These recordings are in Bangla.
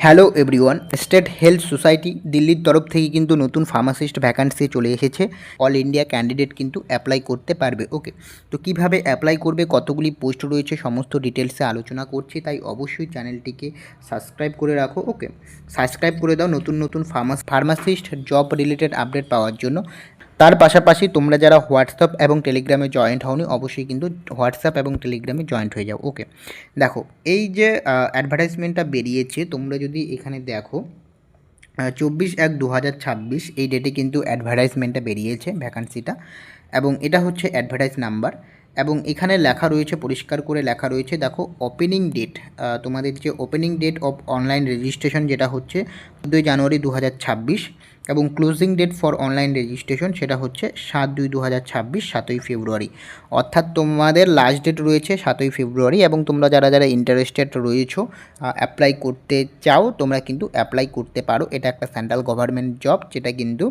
Hello everyone, state health society দিল্লির তরফ থেকে কিন্তু নতুন ফার্মাসিস্ট ভ্যাকান্সি চলে এসেছে। অল ইন্ডিয়া ক্যান্ডিডেট কিন্তু অ্যাপ্লাই করতে পারবে। ওকে, তো কিভাবে অ্যাপ্লাই করবে, কতগুলি পোস্ট রয়েছে, সমস্ত ডিটেলসে আলোচনা করছি, তাই অবশ্যই চ্যানেলটিকে সাবস্ক্রাইব করে রাখো। ওকে, সাবস্ক্রাইব করে দাও নতুন নতুন ফার্মাসিস্ট জব রিলেটেড আপডেট পাওয়ার জন্য। তার পাশাপাশি তোমরা যারা হোয়াটসঅ্যাপ এবং টেলিগ্রামে জয়েন্ট হওনি, অবশ্যই কিন্তু হোয়াটসঅ্যাপ এবং টেলিগ্রামে জয়েন্ট হয়ে যাও। ওকে, দেখো এই যে অ্যাডভার্টাইজমেন্টটা বেরিয়েছে, তোমরা যদি এখানে দেখো 24/1/2026 এই ডেটে কিন্তু অ্যাডভার্টাইজমেন্টটা বেরিয়েছে ভ্যাকান্সিটা, এবং এটা হচ্ছে অ্যাডভার্টাইজ নাম্বার। এবং এখানে লেখা রয়েছে, পরিষ্কার করে লেখা রয়েছে, দেখো ওপেনিং ডেট, তোমাদের যে opening date of online registration যেটা হচ্ছে 14 জানুয়ারি 2026, এবং closing date for online registration সেটা হচ্ছে 7/2/2026, 7 ফেব্রুয়ারি। অর্থাৎ তোমাদের লাস্ট ডেট রয়েছে 7 ফেব্রুয়ারি, এবং তোমরা যারা যারা ইন্টারেস্টেড রয়েছো, অ্যাপ্লাই করতে চাও, তোমরা কিন্তু অ্যাপ্লাই করতে পারো। এটা একটা সেন্ট্রাল গভর্নমেন্ট জব, যেটা কিন্তু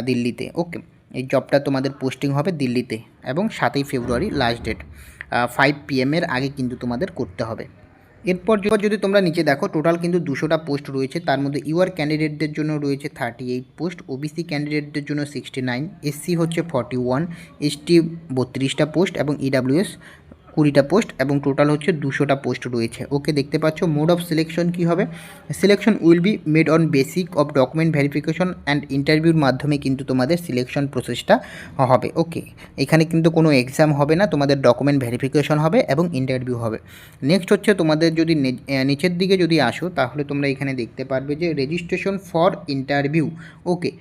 দিল্লিতে। ওকে, এই জবটা তোমাদের পোস্টিং হবে দিল্লিতে, এবং 7 ফেব্রুয়ারি লাস্ট ডেট, 5 PM আগে কিন্তু তোমাদের করতে হবে। এরপর যদি তোমরা নিচে দেখো, টোটাল কিন্তু 200টা পোস্ট রয়েছে। তার মধ্যে ইউআর ক্যান্ডিডেটদের জন্য রয়েছে 38 পোস্ট, ওবিসি ক্যান্ডিডেটদের জন্য 69, এসসি হচ্ছে 41, এসটি 32টা পোস্ট, এবং ইডাব্লিউএস 20টা পোস্ট, এবং টোটাল হচ্ছে 200টা পোস্ট রয়েছে। ওকে, দেখতে পাচ্ছ। মোড অফ সিলেকশন কী হবে? Selection will be made on basic of document verification and ইন্টারভিউর মাধ্যমে কিন্তু তোমাদের সিলেকশন প্রসেসটা হবে। ওকে, এখানে কিন্তু কোনো এক্সাম হবে না, তোমাদের ডকুমেন্ট ভেরিফিকেশন হবে এবং ইন্টারভিউ হবে। নেক্সট হচ্ছে তোমাদের যদি নিচের দিকে যদি আসো, তাহলে তোমরা এখানে দেখতে পারবে যে registration for interview. Okay,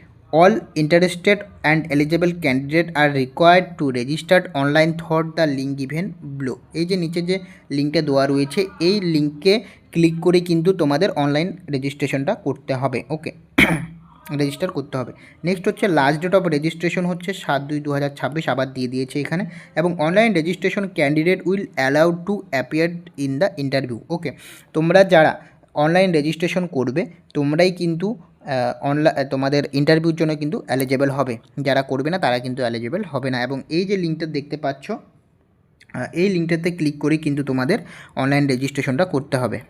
all interested and eligible candidate are required to register online through the link given below। এই যে নিচে যে লিঙ্কটা দেওয়া রয়েছে, এই লিঙ্কে ক্লিক করে কিন্তু তোমাদের অনলাইন রেজিস্ট্রেশনটা করতে হবে। ওকে, রেজিস্টার করতে হবে। নেক্সট হচ্ছে লাস্ট ডেট অফ রেজিস্ট্রেশন হচ্ছে 7/2/2026, আবার দিয়ে দিয়েছে এখানে, এবং online registration candidate will allowed to appear in the interview. Okay, তোমরা যারা অনলাইন রেজিস্ট্রেশন করবে, তোমরাই কিন্তু তোমাদের ইন্টারভিউর জন্য কিন্তু এলিজেবল হবে। যারা করবে না তারা কিন্তু এলিজেবল হবে না। এবং এই যে লিঙ্কটা দেখতে পাচ্ছ, এই লিঙ্কটাতে ক্লিক করে কিন্তু তোমাদের অনলাইন রেজিস্ট্রেশনটা করতে হবে।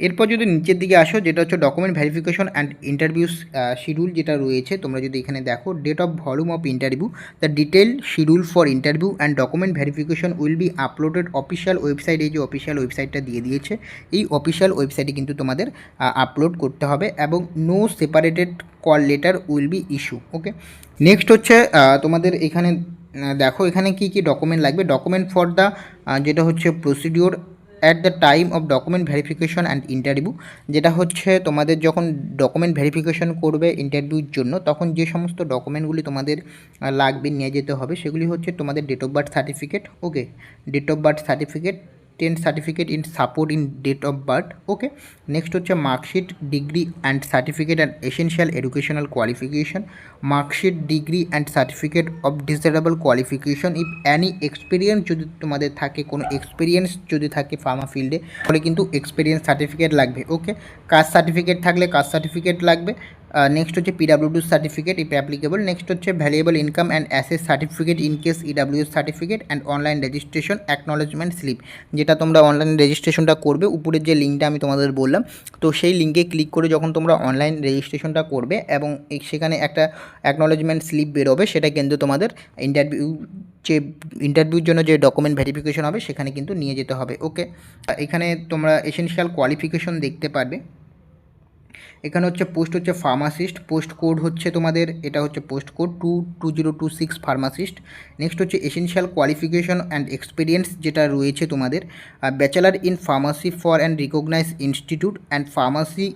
এরপর যদি নিচের দিকে আসো, যেটা হচ্ছে document verification and interviews schedule যেটা রয়েছে, তোমরা যদি এখানে দেখো, date of volume of interview, the detail schedule for interview and document verification will be uploaded official website. এই যে অফিসিয়াল ওয়েবসাইটটা দিয়ে দিয়েছে, এই অফিসিয়াল ওয়েবসাইটে কিন্তু তোমাদের আপলোড করতে হবে, এবং no separated call letter will be issue. Okay, next হচ্ছে তোমাদের এখানে দেখো, এখানে কী কী ডকুমেন্ট লাগবে। ডকুমেন্ট ফর দ্য যেটা হচ্ছে procedure at the time of document verification and interview, যেটা হচ্ছে তোমাদের যখন ডকুমেন্ট ভেরিফিকেশন করবে ইন্টারভিউর জন্য, তখন যে সমস্ত ডকুমেন্টগুলি তোমাদের লাগবে, নিয়ে যেতে হবে, সেগুলি হচ্ছে তোমাদের date of birth certificate. Okay, date of birth certificate, 10th certificate in support in date of birth. Okay, next হচ্ছে marksheet, degree and certificate and essential educational qualification, marksheet, degree and certificate of disable qualification if any experience যদি তোমাদের থাকে, কোনো এক্সপিরিয়েন্স যদি থাকে ফার্মা ফিল্ডে, তাহলে কিন্তু এক্সপিরিয়েন্স সার্টিফিকেট লাগবে। ওকে, কাস্ট সার্টিফিকেট থাকলে কাস্ট সার্টিফিকেট লাগবে। নেক্সট হচ্ছে PWD certificate if applicable. Next হচ্ছে valuable income and asset certificate in case EWS certificate, and online registration acknowledgement slip, যেটা তোমরা অনলাইন রেজিস্ট্রেশনটা করবে, উপরের যে লিঙ্কটা আমি তোমাদের বললাম, তো সেই লিঙ্কে ক্লিক করে যখন তোমরা অনলাইন রেজিস্ট্রেশনটা করবে, এবং সেখানে একটা অ্যাকনোলেজমেন্ট স্লিপ বেরোবে, সেটা কিন্তু তোমাদের ইন্টারভিউর জন্য যে ডকুমেন্ট ভেরিফিকেশন হবে সেখানে কিন্তু নিয়ে যেতে হবে। ওকে, এখানে তোমরা এসেনশিয়াল কোয়ালিফিকেশন দেখতে পারবে। এখানে হচ্ছে পোস্ট হচ্ছে ফার্মাসিস্ট, পোস্ট কোড হচ্ছে তোমাদের, এটা হচ্ছে পোস্ট কোড 22026 ফার্মাসিস্ট। নেক্সট হচ্ছে এসেনশিয়াল কোয়ালিফিকেশন অ্যান্ড এক্সপিরিয়েন্স যেটা রয়েছে তোমাদের, bachelor in pharmacy for and recognise institute and pharmacy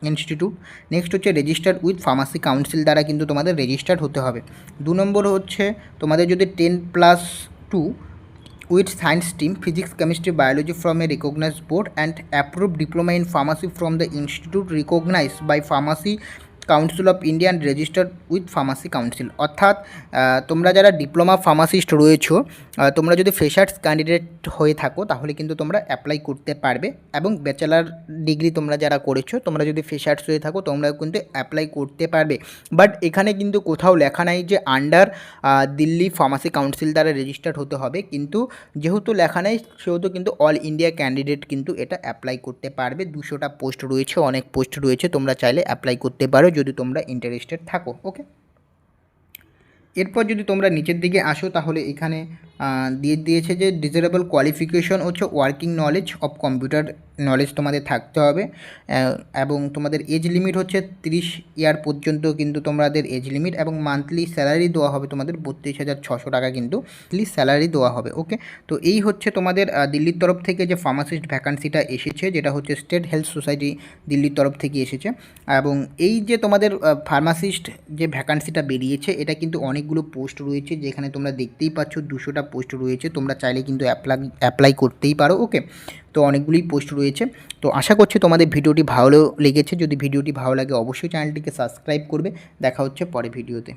institute. Next হচ্ছে রেজিস্টার্ড উইথ ফার্মাসি কাউন্সিল দ্বারা কিন্তু তোমাদের রেজিস্টার্ড হতে হবে। 2 নম্বর হচ্ছে তোমাদের যদি 10+2 with science stream, physics, chemistry, biology from a recognized board, and approved diploma in pharmacy from the institute recognized by Pharmacy council of India and registered with pharmacy council. অর্থাৎ তোমরা যারা ডিপ্লোমা ফার্মাসিস্ট রয়েছো, তোমরা যদি ফ্রেশার্স ক্যান্ডিডেট হয়ে থাকো তাহলে কিন্তু তোমরা অ্যাপ্লাই করতে পারবে, এবং ব্যাচেলার ডিগ্রি তোমরা যারা করেছো তোমরা যদি ফ্রেশার্স হয়ে থাকো তোমরাও কিন্তু অ্যাপ্লাই করতে পারবে। বাট এখানে কিন্তু কোথাও লেখা নাই যে আন্ডার দিল্লি ফার্মাসি কাউন্সিল দ্বারা রেজিস্টার্ড হতে হবে, কিন্তু যেহেতু লেখা নেই সেহেতু কিন্তু অল ইন্ডিয়া ক্যান্ডিডেট কিন্তু এটা অ্যাপ্লাই করতে পারবে। 200টা পোস্ট রয়েছে, অনেক পোস্ট রয়েছে, তোমরা চাইলে অ্যাপ্লাই করতে পারো যদি তোমরা ইন্টারেস্টেড থাকো। ওকে, এরপর যদি তোমরা নিচের দিকে আসো তাহলে এখানে দিয়েছে যে ডিজারেবল কোয়ালিফিকেশন হচ্ছে working knowledge of computer knowledge তোমাদের থাকতে হবে, এবং তোমাদের এজ লিমিট হচ্ছে 30 ইয়ার পর্যন্ত কিন্তু তোমাদের এজ লিমিট, এবং মান্থলি স্যালারি দেওয়া হবে তোমাদের 32,600 টাকা কিন্তু মান্থলি স্যালারি দেওয়া হবে। ওকে, তো এই হচ্ছে তোমাদের দিল্লির তরফ থেকে যে ফার্মাসিস্ট ভ্যাকান্সিটা এসেছে, যেটা হচ্ছে স্টেট হেলথ সোসাইটি দিল্লির তরফ থেকে এসেছে। এবং এই যে তোমাদের ফার্মাসিস্ট যে ভ্যাকান্সিটা বেরিয়েছে এটা কিন্তু অনেকগুলো পোস্ট রয়েছে, যেখানে তোমরা দেখতেই পাচ্ছ 200টা পোস্ট রয়েছে, তোমরা চাইলে কিন্তু অ্যাপ্লাই করতেই পারো। ওকে, তো অনেকগুলোই পোস্ট রয়েছে। তো আশা করছি তোমাদের ভিডিওটি ভালো লেগেছে। যদি ভিডিওটি ভালো লাগে অবশ্যই চ্যানেলটিকে সাবস্ক্রাইব করবে। দেখা হচ্ছে পরে ভিডিওতে।